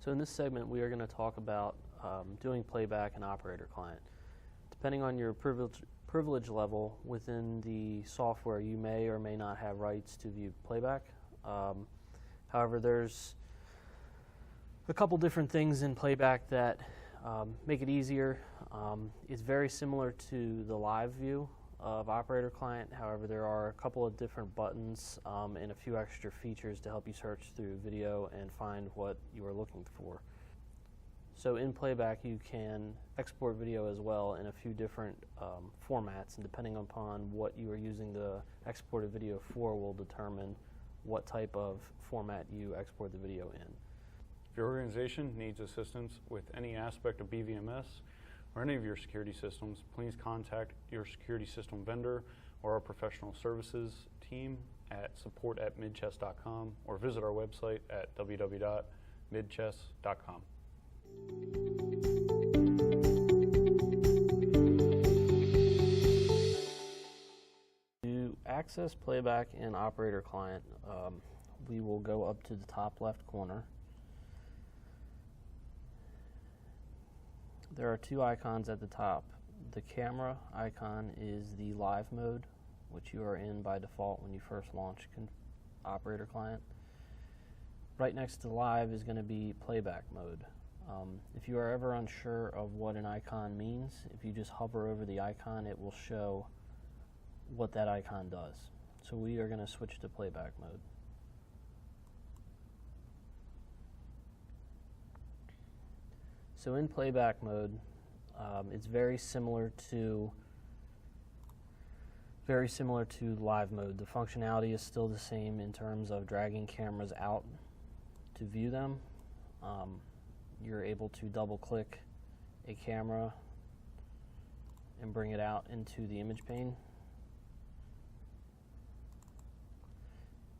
So in this segment, we are going to talk about doing playback and operator client. Depending on your privilege level within the software, you may or may not have rights to view playback. However, there's a couple different things in playback that make it easier. It's very similar to the live view of operator client. However, there are a couple of different buttons and a few extra features to help you search through video and find what you are looking for. So in playback, you can export video as well in a few different formats, and depending upon what you are using the exported video for will determine what type of format you export the video in. If your organization needs assistance with any aspect of BVMS or any of your security systems, please contact your security system vendor or our professional services team at support@midchess.com or visit our website at www.midchess.com. To access playback and operator client, we will go up to the top left corner. There are two icons at the top. The camera icon is the live mode, which you are in by default when you first launch operator client. Right next to live is going to be playback mode. If you are ever unsure of what an icon means, if you just hover over the icon, it will show what that icon does. So we are going to switch to playback mode. So in playback mode, it's very similar to live mode. The functionality is still the same in terms of dragging cameras out to view them. You're able to double-click a camera and bring it out into the image pane.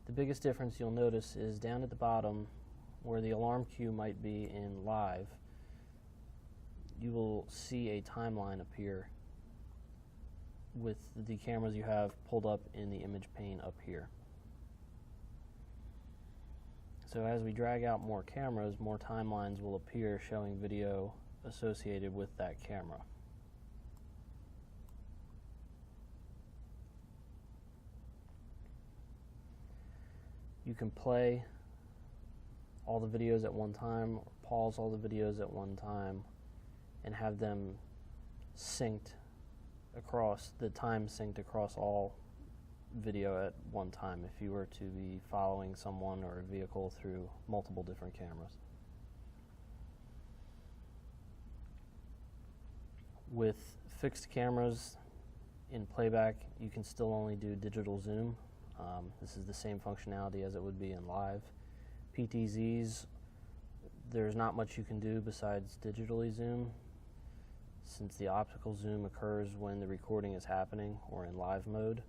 The biggest difference you'll notice is down at the bottom where the alarm cue might be in live, you will see a timeline appear with the cameras you have pulled up in the image pane up here. So as we drag out more cameras, more timelines will appear showing video associated with that camera. You can play all the videos at one time, or pause all the videos at one time, and have them synced across, the time synced across all video at one time if you were to be following someone or a vehicle through multiple different cameras. With fixed cameras in playback, you can still only do digital zoom. This is the same functionality as it would be in live. PTZs, there's not much you can do besides digitally zoom, since the optical zoom occurs when the recording is happening or in live mode.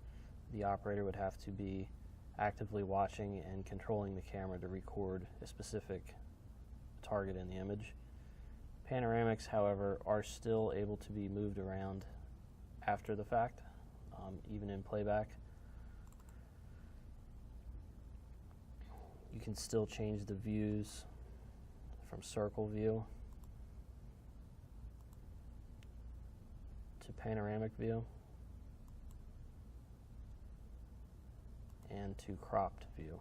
The operator would have to be actively watching and controlling the camera to record a specific target in the image. Panoramics, however, are still able to be moved around after the fact, even in playback. You can still change the views from circle view to panoramic view and to cropped view,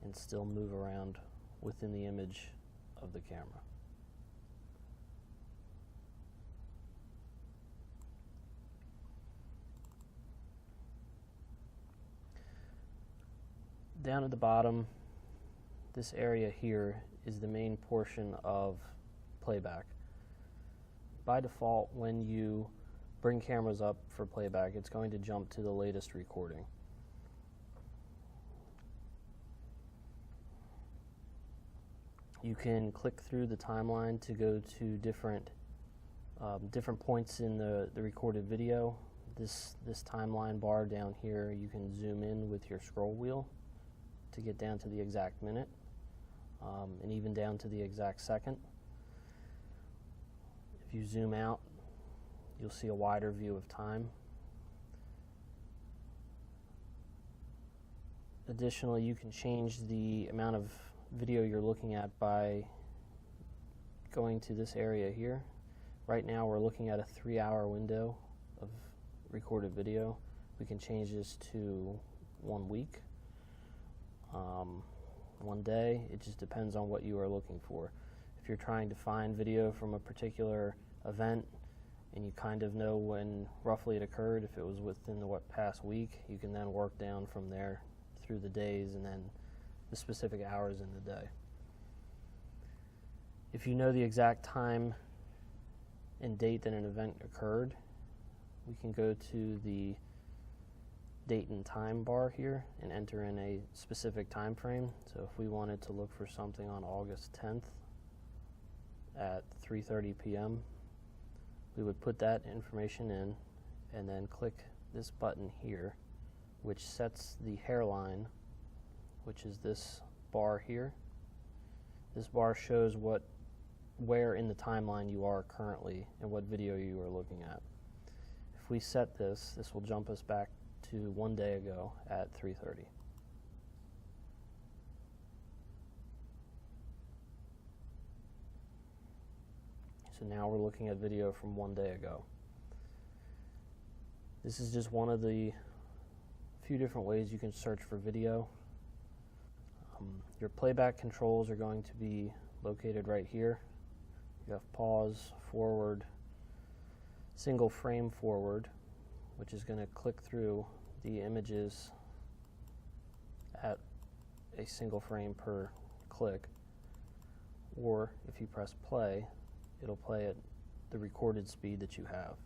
and still move around within the image of the camera. Down at the bottom, this area here is the main portion of playback. By default, when you bring cameras up for playback, it's going to jump to the latest recording. You can click through the timeline to go to different points in the recorded video. This timeline bar down here, you can zoom in with your scroll wheel to get down to the exact minute, and even down to the exact second. If you zoom out, you'll see a wider view of time. Additionally, you can change the amount of video you're looking at by going to this area here. Right now we're looking at a 3-hour window of recorded video. We can change this to 1 week, 1 day. It just depends on what you are looking for. If you're trying to find video from a particular event and you kind of know when roughly it occurred, if it was within the past week, you can then work down from there through the days and then the specific hours in the day. If you know the exact time and date that an event occurred, we can go to the date and time bar here and enter in a specific time frame. So if we wanted to look for something on August 10th at 3:30 p.m., we would put that information in and then click this button here, which sets the hairline, which is this bar here. This bar shows where in the timeline you are currently and what video you are looking at. If we set this, this will jump us back to 1 day ago at 3:30. So now we're looking at video from 1 day ago. This is just one of the few different ways you can search for video. Your playback controls are going to be located right here. You have pause, forward, single frame forward, which is going to click through the images at a single frame per click. Or if you press play, it'll play at the recorded speed that you have.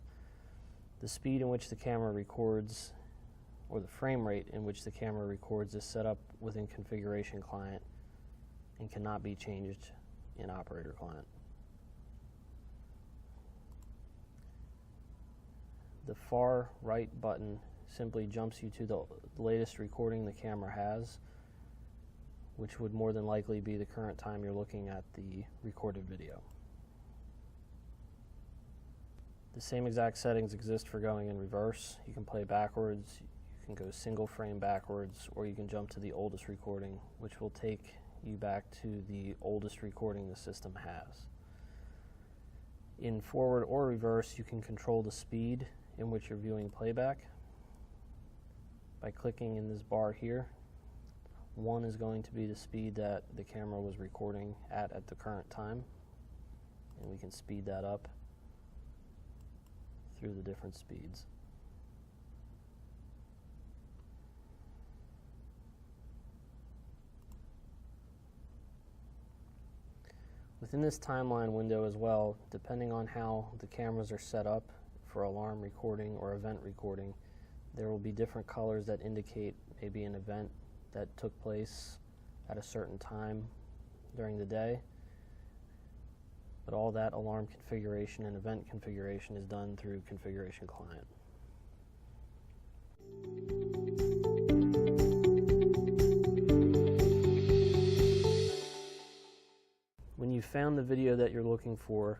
The speed in which the camera records, or the frame rate in which the camera records, is set up within Configuration Client and cannot be changed in Operator Client. The far right button simply jumps you to the latest recording the camera has, which would more than likely be the current time you're looking at the recorded video. The same exact settings exist for going in reverse. You can play backwards, you can go single frame backwards, or you can jump to the oldest recording, which will take you back to the oldest recording the system has. In forward or reverse, you can control the speed in which you're viewing playback by clicking in this bar here. 1 is going to be the speed that the camera was recording at the current time, and we can speed that up through the different speeds. Within this timeline window as well, depending on how the cameras are set up for alarm recording or event recording, there will be different colors that indicate maybe an event that took place at a certain time during the day. But all that alarm configuration and event configuration is done through Configuration Client. When you found the video that you're looking for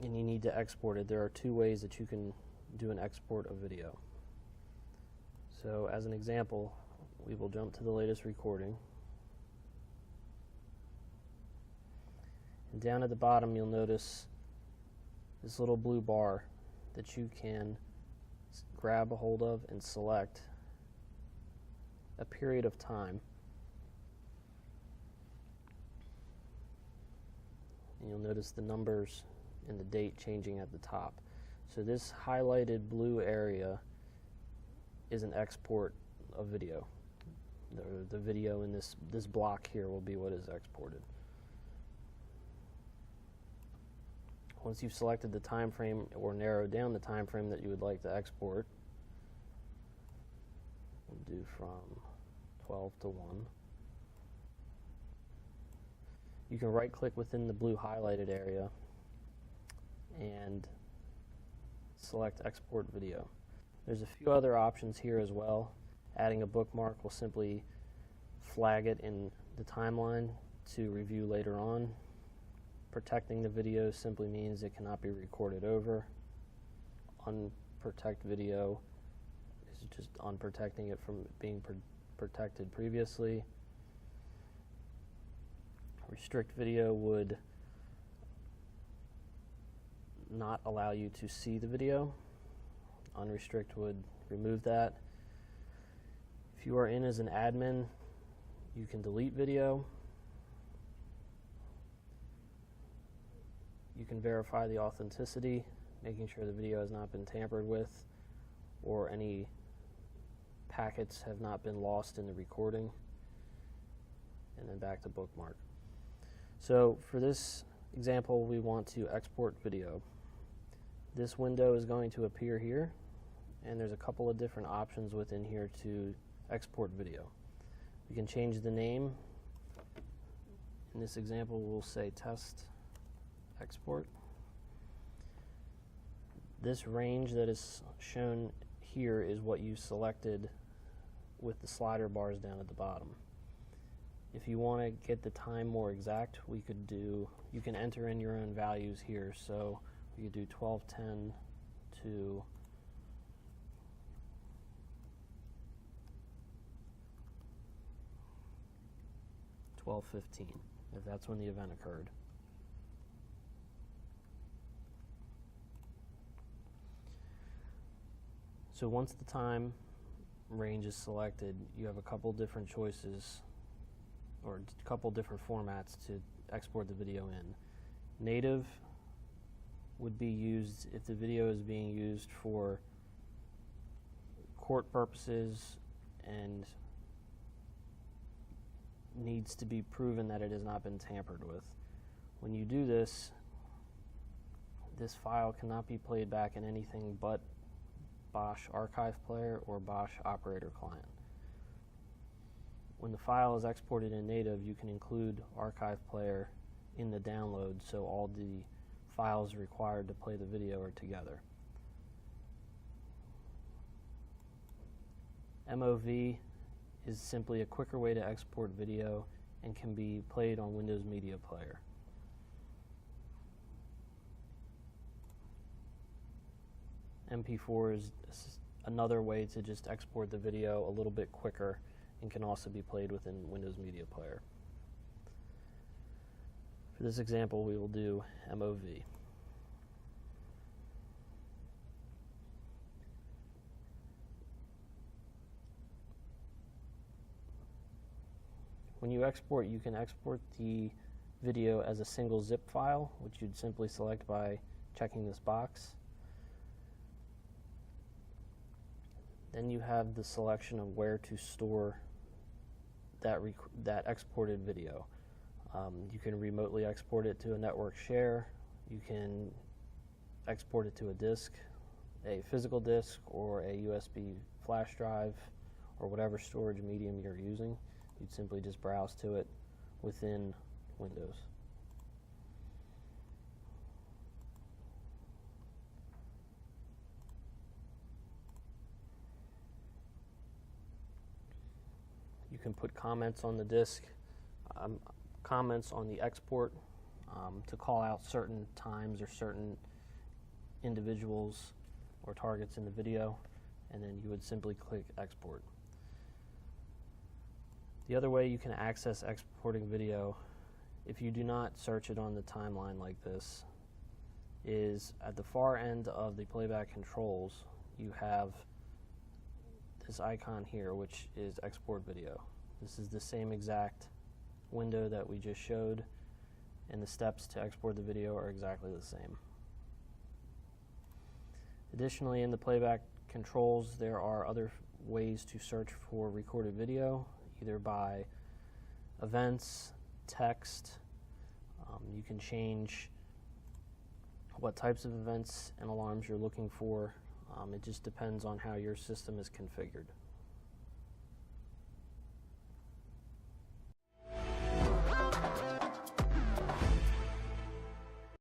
and you need to export it, there are 2 ways that you can do an export of video. So as an example, we will jump to the latest recording. And down at the bottom you'll notice this little blue bar that you can grab a hold of and select a period of time. And you'll notice the numbers and the date changing at the top. So this highlighted blue area is an export of video. The video in this block here will be what is exported. Once you've selected the time frame or narrowed down the time frame that you would like to export, we'll do from 12 to 1. You can right click within the blue highlighted area and select Export Video. There's a few other options here as well. Adding a bookmark will simply flag it in the timeline to review later on. Protecting the video simply means it cannot be recorded over. Unprotect video is just unprotecting it from being protected previously. Restrict video would not allow you to see the video. Unrestrict would remove that. If you are in as an admin, you can delete video. You can verify the authenticity, making sure the video has not been tampered with or any packets have not been lost in the recording. And then back to bookmark. So for this example, we want to export video. This window is going to appear here, and there's a couple of different options within here to export video. We can change the name. In this example, we'll say test export. This range that is shown here is what you selected with the slider bars down at the bottom. If you want to get the time more exact, you can enter in your own values here. So we could do 12:10 to 12:15, if that's when the event occurred. So once the time range is selected, you have a couple different choices or a couple different formats to export the video in. Native would be used if the video is being used for court purposes and needs to be proven that it has not been tampered with. When you do this, this file cannot be played back in anything but Bosch Archive Player or Bosch Operator Client. When the file is exported in native, you can include Archive Player in the download, so all the files required to play the video are together. MOV is simply a quicker way to export video and can be played on Windows Media Player. MP4 is another way to just export the video a little bit quicker and can also be played within Windows Media Player. For this example, we will do MOV. When you export, you can export the video as a single zip file, which you'd simply select by checking this box. Then you have the selection of where to store that exported video. You can remotely export it to a network share. You can export it to a disk, a physical disk, or a USB flash drive, or whatever storage medium you're using. You'd simply just browse to it within Windows. You can put comments on the disk, comments on the export to call out certain times or certain individuals or targets in the video, and then you would simply click export. The other way you can access exporting video, if you do not search it on the timeline like this, is at the far end of the Playback Controls, you have this icon here, which is export video. This is the same exact window that we just showed, and the steps to export the video are exactly the same. Additionally, in the Playback Controls, there are other ways to search for recorded video, either by events, text. You can change what types of events and alarms you're looking for. It just depends on how your system is configured.